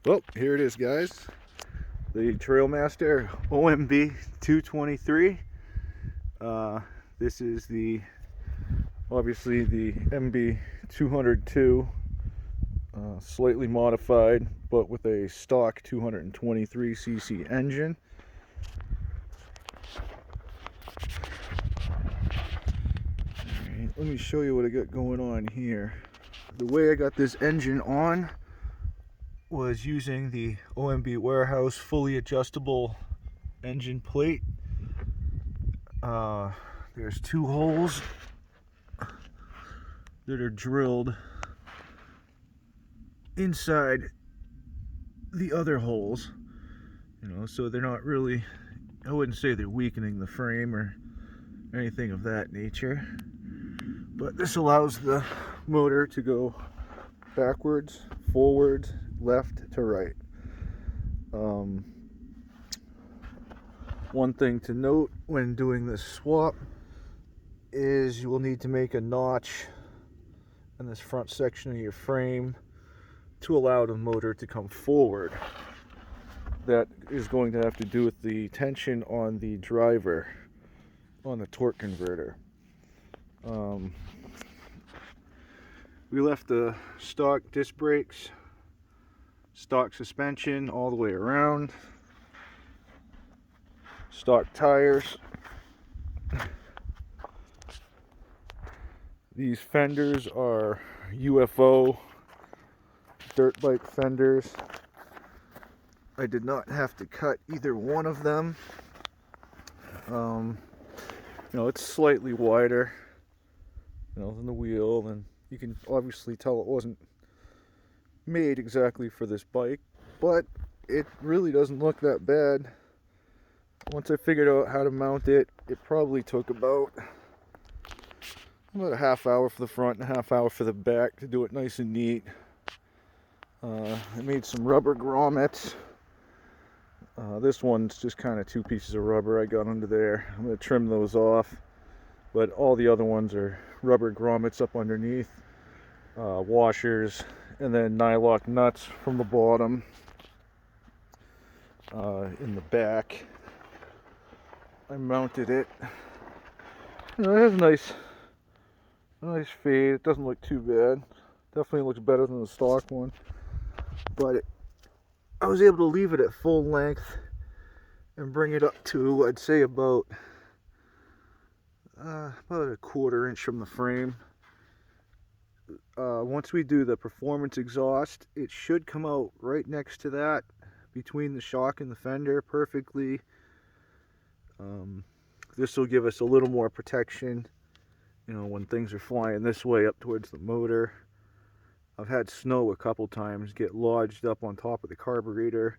Well, here it is, guys. The Trailmaster OMB-223. This is obviously the MB-202, slightly modified, but with a stock 223cc engine. Alright, let me show you what I got going on here. The way I got this engine on was using the OMB Warehouse fully adjustable engine plate. There's two holes that are drilled inside the other holes, so they're not really, I wouldn't say they're weakening the frame or anything of that nature, but this allows the motor to go backwards, forwards, left to right. One thing to note when doing this swap is you will need to make a notch in this front section of your frame to allow the motor to come forward. That is going to have to do with the tension on the driver, on the torque converter. We left the stock disc brakes, stock suspension all the way around, stock tires. These fenders are UFO dirt bike fenders. I did not have to cut either one of them. It's slightly wider, than the wheel, and you can obviously tell it wasn't made exactly for this bike, but it really doesn't look that bad. Once I figured out how to mount it, it probably took about a half hour for the front and a half hour for the back to do it nice and neat. I made some rubber grommets. This one's just kind of two pieces of rubber I got under there. I'm going to trim those off, but all the other ones are rubber grommets up underneath, washers, and then nylock nuts from the bottom in the back. I mounted it. It has a nice fade. It doesn't look too bad. Definitely looks better than the stock one. But I was able to leave it at full length and bring it up to, I'd say, about a quarter inch from the frame. Once we do the performance exhaust, it should come out right next to that, between the shock and the fender, perfectly. This will give us a little more protection, when things are flying this way up towards the motor. I've had snow a couple times get lodged up on top of the carburetor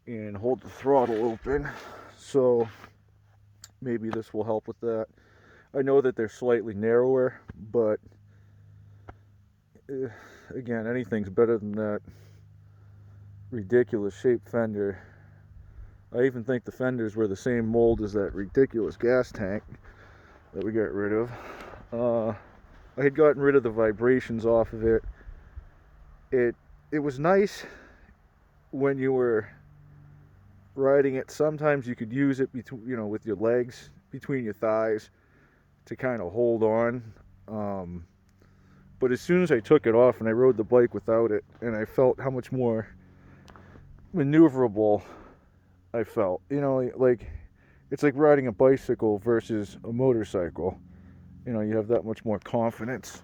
and hold the throttle open, so maybe this will help with that. I know that they're slightly narrower, but again, anything's better than that ridiculous shaped fender. I even think the fenders were the same mold as that ridiculous gas tank that we got rid of. I had gotten rid of the vibrations off of it. It was nice when you were riding it. Sometimes you could use it between, with your legs between your thighs to kind of hold on. But as soon as I took it off and I rode the bike without it, and I felt how much more maneuverable I felt. Like it's like riding a bicycle versus a motorcycle. You have that much more confidence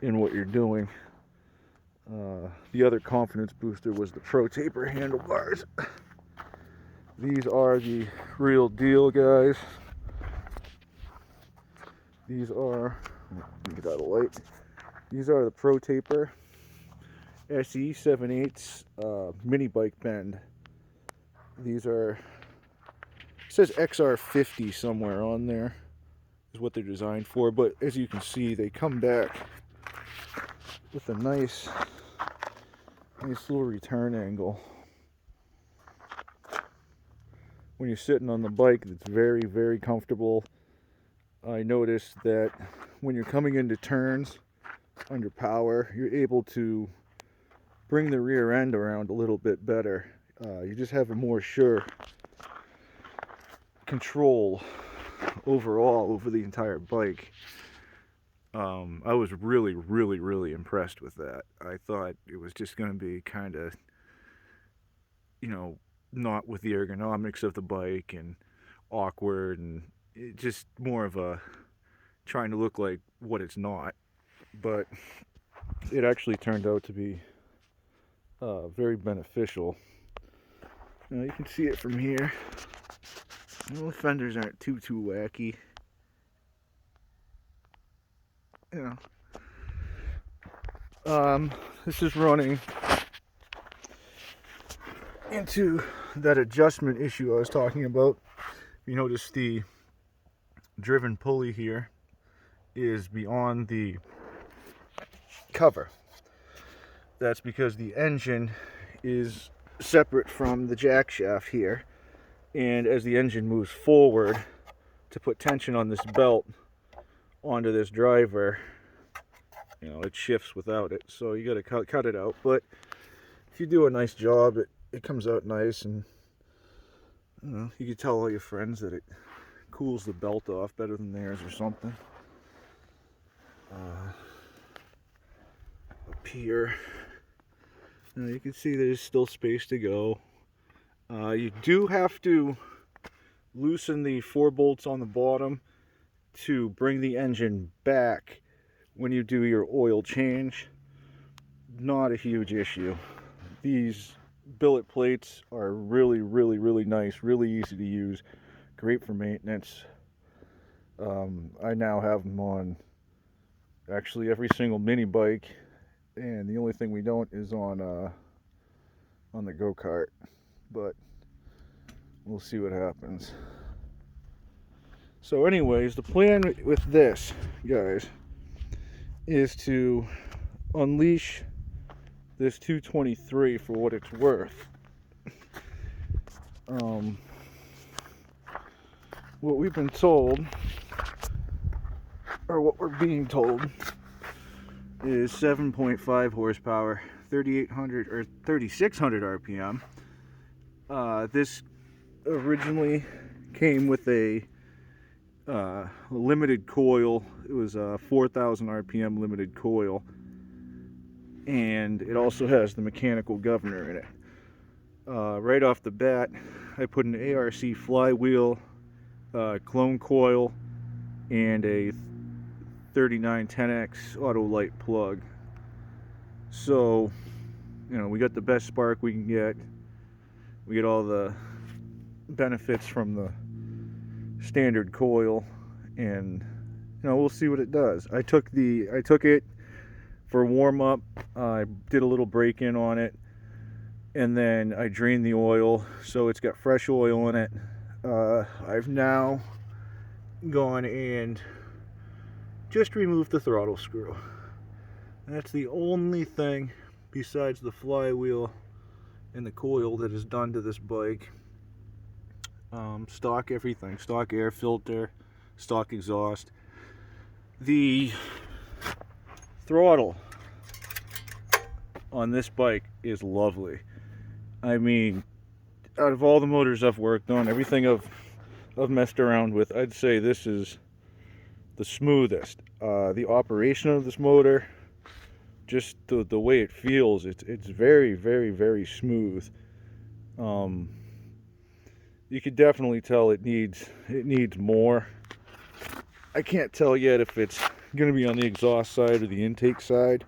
in what you're doing. The other confidence booster was the Taper Handlebars. These are the real deal, guys. These are, let me get out of light. These are the Taper SE 7/8 mini bike bend. These are, it says XR50 somewhere on there is what they're designed for, but as you can see, they come back with a nice little return angle. When you're sitting on the bike, it's very, very comfortable. I noticed that when you're coming into turns under power, you're able to bring the rear end around a little bit better. You just have a more sure control overall over the entire bike. I was really impressed with that. I thought it was just going to be kind of, not with the ergonomics of the bike and awkward, and it just more of a trying to look like what it's not. But it actually turned out to be very beneficial. Now you can see it from here. The fenders aren't too wacky. This is running into that adjustment issue I was talking about. You notice the driven pulley here is beyond the cover. That's because the engine is separate from the jack shaft here, and as the engine moves forward to put tension on this belt onto this driver, it shifts without it, so you got to cut it out. But if you do a nice job, it comes out nice, and you can tell all your friends that it cools the belt off better than theirs or something. Up here, now you can see there's still space to go. You do have to loosen the 4 bolts on the bottom to bring the engine back when you do your oil change. Not a huge issue. These billet plates are really nice, really easy to use, great for maintenance. I now have them on actually every single mini bike, and the only thing we don't is on the go-kart, but we'll see what happens. So anyways, the plan with this, guys, is to unleash this 223 for what it's worth. What we've been told, or what we're being told, is 7.5 horsepower, 3,800 or 3,600 RPM. This originally came with a limited coil. It was a 4,000 RPM limited coil, and it also has the mechanical governor in it. Right off the bat, I put an ARC flywheel, clone coil, and a 3910X auto light plug. So, we got the best spark we can get. We get all the benefits from the standard coil, and we'll see what it does. I took it for warm up. I did a little break-in on it, and then I drained the oil, so it's got fresh oil in it. I've now gone and just removed the throttle screw. That's the only thing besides the flywheel and the coil that is done to this bike. Stock everything, stock air filter, stock exhaust. The throttle on this bike is lovely. I mean, out of all the motors I've worked on, everything I've messed around with, I'd say this is the smoothest. The operation of this motor, just the way it feels, it's very smooth. You could definitely tell it needs more. I can't tell yet if it's going to be on the exhaust side or the intake side,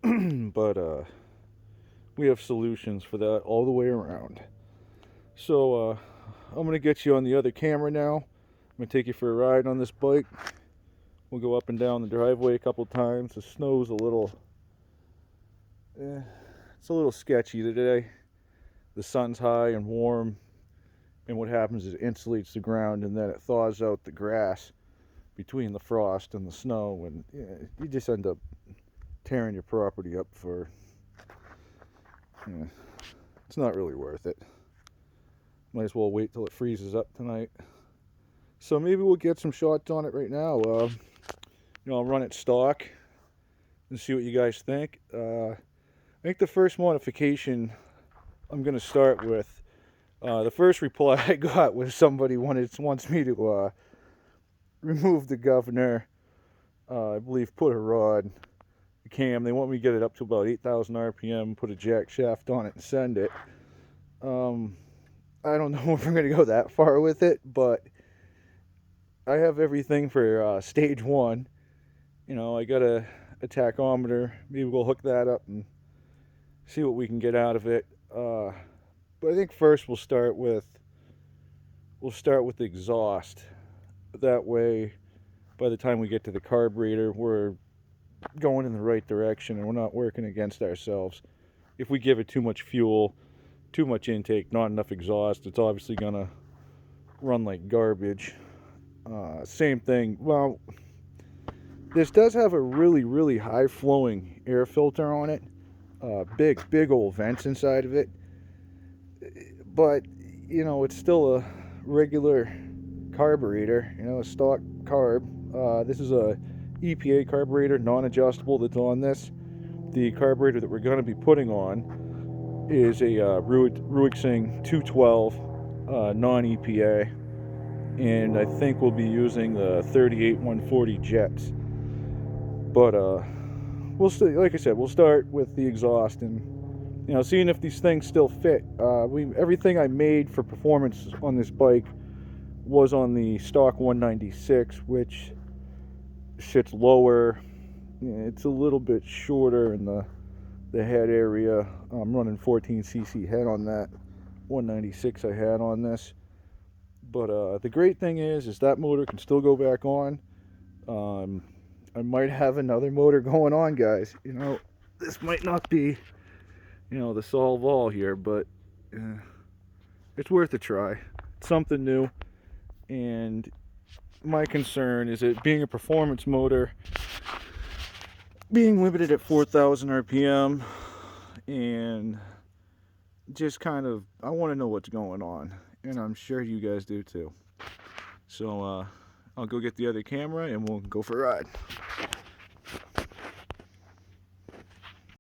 but we have solutions for that all the way around. So I'm going to get you on the other camera now. I'm going to take you for a ride on this bike. We'll go up and down the driveway a couple times. The snow's a little sketchy today. The sun's high and warm, and what happens is it insulates the ground, and then it thaws out the grass between the frost and the snow, and you just end up tearing your property up for, it's not really worth it. Might as well wait till it freezes up tonight. So maybe we'll get some shots on it right now. I'll run it stock and see what you guys think. I think the first modification I'm going to start with, the first reply I got was somebody wants me to remove the governor, I believe put a rod, the cam. They want me to get it up to about 8,000 RPM, put a jack shaft on it and send it. I don't know if I'm going to go that far with it, but I have everything for stage 1. You know, I got a tachometer. Maybe we'll hook that up and see what we can get out of it. But I think first we'll start with the exhaust. That way, by the time we get to the carburetor, we're going in the right direction and we're not working against ourselves. If we give it too much fuel, too much intake, not enough exhaust, it's obviously gonna run like garbage. Same thing. Well, this does have a really high flowing air filter on it. Big old vents inside of it. But, you know, it's still a regular carburetor, you know, a stock carb. This is a EPA carburetor, non-adjustable, that's on this. The carburetor that we're going to be putting on is a Ruixing 212 non-EPA, and I think we'll be using the 38-140 jets. But we'll still, like I said, we'll start with the exhaust and, you know, seeing if these things still fit. Everything I made for performance on this bike was on the stock 196, which sits lower. It's a little bit shorter in the head area. I'm running 14cc head on that 196 I had on this. But the great thing is that motor can still go back on. I might have another motor going on, guys. You know, this might not be, you know, the solve all here, but it's worth a try. It's something new, and my concern is it being a performance motor, being limited at 4,000 RPM, and just kind of, I want to know what's going on, and I'm sure you guys do too. So I'll go get the other camera and we'll go for a ride.